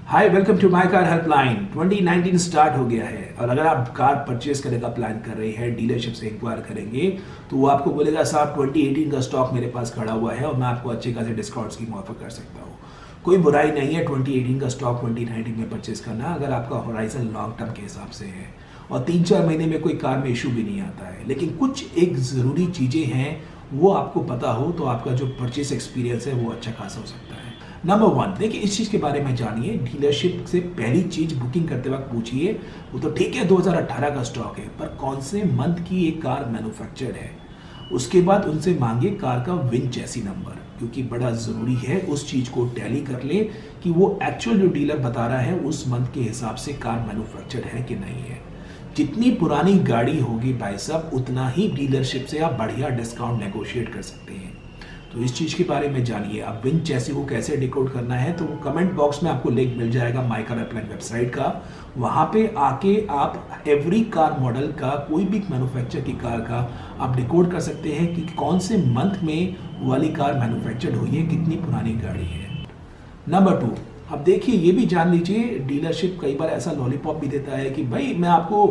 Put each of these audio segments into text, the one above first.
Hi, welcome to my car helpline. 2019 start हो गया है और अगर आप कार परचेज करने का प्लान कर रहे हैं, डीलरशिप से इंक्वायर करेंगे तो वो आपको बोलेगा साहब 2018 का स्टॉक मेरे पास खड़ा हुआ है और मैं आपको अच्छे खासे डिस्काउंट्स की ऑफर कर सकता हूँ। कोई बुराई नहीं है 2018 का स्टॉक 2019 में परचेज करना, अगर आपका होराइजन लॉन्ग टर्म के हिसाब से है और 3-4 महीने में कोई कार में इशू भी नहीं आता है। लेकिन कुछ एक ज़रूरी चीज़ें हैं वो आपको पता हो तो आपका जो परचेज एक्सपीरियंस है वो अच्छा खासा हो सकता है। नंबर 1, देखिए इस चीज़ के बारे में जानिए। डीलरशिप से पहली चीज़ बुकिंग करते वक्त पूछिए, वो तो ठीक है 2018 का स्टॉक है पर कौन से मंथ की ये कार मैन्युफैक्चर्ड है। उसके बाद उनसे मांगे कार का विन चैसी नंबर, क्योंकि बड़ा ज़रूरी है उस चीज़ को टैली कर ले कि वो एक्चुअल जो डीलर बता रहा है उस मंथ के हिसाब से कार मैन्युफैक्चर्ड है कि नहीं है। जितनी पुरानी गाड़ी होगी भाई साहब उतना ही डीलरशिप से आप बढ़िया डिस्काउंट नेगोशिएट कर सकते हैं। तो इस चीज़ के बारे में जानिए। अब विन चैसी को कैसे डिकोड करना है तो कमेंट बॉक्स में आपको लिंक मिल जाएगा माय कार हेल्पलाइन वेबसाइट का। वहाँ पे आके आप एवरी कार मॉडल का, कोई भी मैन्युफैक्चर की कार का आप डिकोड कर सकते हैं कि कौन से मंथ में वाली कार मैन्युफैक्चर्ड हुई है, कितनी पुरानी गाड़ी है। नंबर 2, अब देखिए ये भी जान लीजिए, डीलरशिप कई बार ऐसा लॉलीपॉप भी देता है कि भाई मैं आपको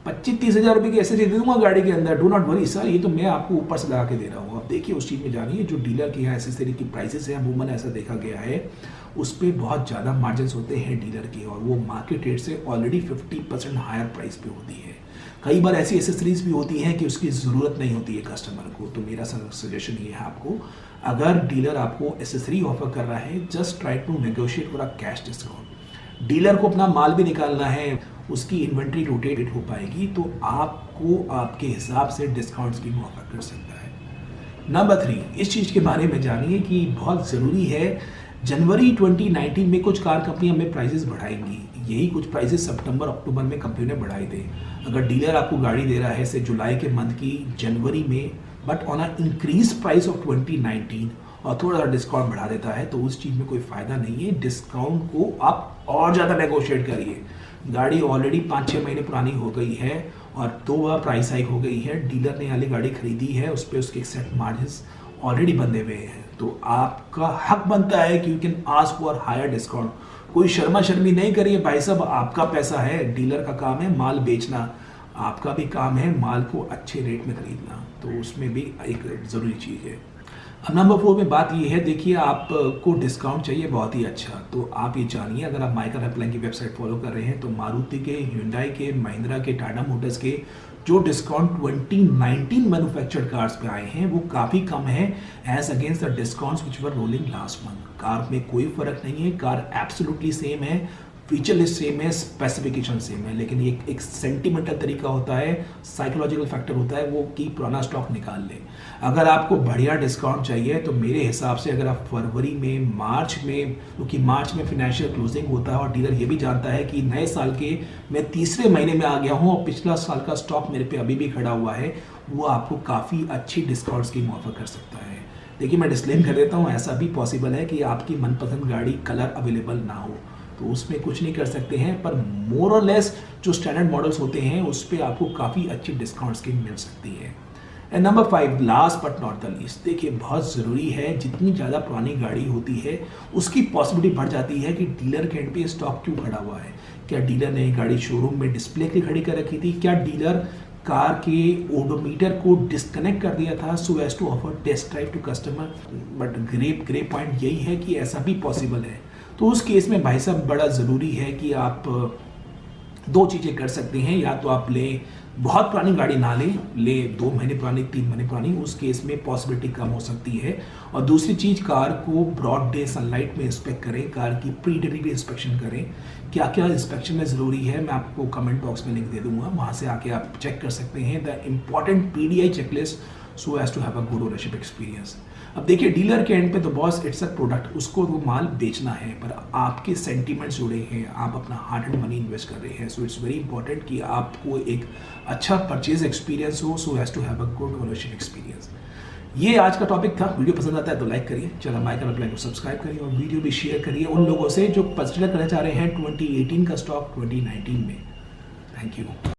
25-30 हज़ार रुपये की एसेसरी दे दूंगा गाड़ी के अंदर, डू नॉट वरी सर, ये तो मैं आपको ऊपर से लगा के दे रहा हूँ। अब देखिए उस चीज़ में जानिए, जो डीलर के यहाँ एसेसरी की प्राइसेस है अमूमन ऐसा देखा गया है उस पर बहुत ज़्यादा मार्जिन होते हैं डीलर के और वो मार्केट रेट से ऑलरेडी 50% हायर प्राइस पे होती है। कई बार ऐसी एसेसरीज भी होती हैं कि उसकी ज़रूरत नहीं होती है कस्टमर को। तो मेरा सजेशन ये है आपको, अगर डीलर आपको एसेसरी ऑफर कर रहा है just try to negotiate for a cash discount. Dealer को अपना माल भी निकालना है, उसकी इन्वेंट्री रोटेट हो पाएगी तो आपको आपके हिसाब से डिस्काउंट्स की ऑफर कर सकता है। नंबर 3, इस चीज़ के बारे में जानिए कि बहुत ज़रूरी है। जनवरी 2019 में कुछ कार कंपनियां हमें प्राइसेस बढ़ाएंगी, यही कुछ प्राइसेस सितंबर अक्टूबर में कंपनी ने बढ़ाई थे। अगर डीलर आपको गाड़ी दे रहा है से जुलाई के मंथ की जनवरी में, but on a increase price of 2019 और थोड़ा सा डिस्काउंट बढ़ा देता है तो उस चीज़ में कोई फ़ायदा नहीं है। डिस्काउंट को आप और ज़्यादा नेगोशिएट करिए। गाड़ी ऑलरेडी 5-6 महीने पुरानी हो गई है और 2 बार प्राइस हाइक हो गई है, डीलर ने वाली गाड़ी खरीदी है, उस पर उसके सेट मार्जिन ऑलरेडी बंधे हुए हैं, तो आपका हक बनता है कि you can ask for higher discount. कोई शर्मा शर्मी नहीं करिए भाई साहब, आपका पैसा है, डीलर का काम है माल बेचना, आपका भी काम है माल को अच्छे रेट में खरीदना, तो उसमें भी एक ज़रूरी चीज़ है। अब नंबर 4 में बात ये है, देखिए आपको डिस्काउंट चाहिए बहुत ही अच्छा, तो आप ये जानिए, अगर आप माय कार हेल्पलाइन की वेबसाइट फॉलो कर रहे हैं तो मारुति के, ह्युंडई के, महिंद्रा के, टाटा मोटर्स के जो डिस्काउंट 2019 मैन्युफैक्चर्ड कार्स पे आए हैं वो काफ़ी कम है as against the discounts which were rolling last month. Car में कोई फर्क नहीं है, कार एब्सोल्युटली सेम है, फीचर लिस्ट सेम है, स्पेसिफिकेशन सेम है, लेकिन ये एक सेंटिमेंटल तरीका होता है, साइकोलॉजिकल फैक्टर होता है वो कि पुराना स्टॉक निकाल ले। अगर आपको बढ़िया डिस्काउंट चाहिए तो मेरे हिसाब से अगर आप फरवरी में, मार्च में, क्योंकि मार्च में फिनेंशियल क्लोजिंग होता है और डीलर ये भी जानता है कि नए साल के मैं तीसरे महीने में आ गया हूँ और पिछला साल का स्टॉक मेरे पे अभी भी खड़ा हुआ है, वो आपको काफ़ी अच्छी डिस्काउंट स्कीम ऑफर कर सकता है। देखिए मैं डिस्क्लेम कर देता हूँ, ऐसा भी पॉसिबल है कि आपकी मनपसंद गाड़ी कलर अवेलेबल ना हो तो उसमें कुछ नहीं कर सकते हैं, पर मोर और लेस जो स्टैंडर्ड मॉडल्स होते हैं उस पर आपको काफ़ी अच्छी डिस्काउंट स्कीम मिल सकती है। And number 5, last but not the least, देखिए बहुत ज़रूरी है, जितनी ज़्यादा पुरानी गाड़ी होती है उसकी पॉसिबिलिटी बढ़ जाती है कि डीलर के एंड पे स्टॉक क्यों खड़ा हुआ है। क्या डीलर ने गाड़ी शोरूम में डिस्प्ले के लिए खड़ी कर रखी थी, क्या डीलर कार के ओडोमीटर को डिस्कनेक्ट कर दिया था so as to offer test drive to customer. But grey point यही है कि ऐसा भी पॉसिबल है, तो उस केस में भाई साहब बड़ा ज़रूरी है कि आप 2 चीज़ें कर सकते हैं, या तो आप लें, बहुत पुरानी गाड़ी ना लें 2 महीने पुरानी, 3 महीने पुरानी, उस केस में पॉसिबिलिटी कम हो सकती है। और दूसरी चीज़, कार को ब्रॉड डे सनलाइट में इंस्पेक्ट करें, कार की प्री डिलीवरी इंस्पेक्शन करें। क्या क्या इंस्पेक्शन में ज़रूरी है मैं आपको कमेंट बॉक्स में लिंक दे दूंगा, वहाँ से आके आप चेक कर सकते हैं the important PDI checklist so as to have a good ownership experience. अब देखिए डीलर के एंड पे तो बॉस इट्स अ प्रोडक्ट, उसको वो माल बेचना है, पर आपके सेंटीमेंट्स जुड़े हैं, आप अपना हार्ट एंड मनी इन्वेस्ट कर रहे हैं, सो इट्स वेरी इंपॉर्टेंट कि आपको एक अच्छा परचेज एक्सपीरियंस हो so as to have a good ownership experience. ये आज का टॉपिक था। वीडियो पसंद आता है तो लाइक करिए, चलो माय कार हेल्पलाइन को सब्सक्राइब करिए और वीडियो भी शेयर करिए उन लोगों से जो कंसिडर करना चाह रहे हैं 2018 का स्टॉक 2019 में। Thank you.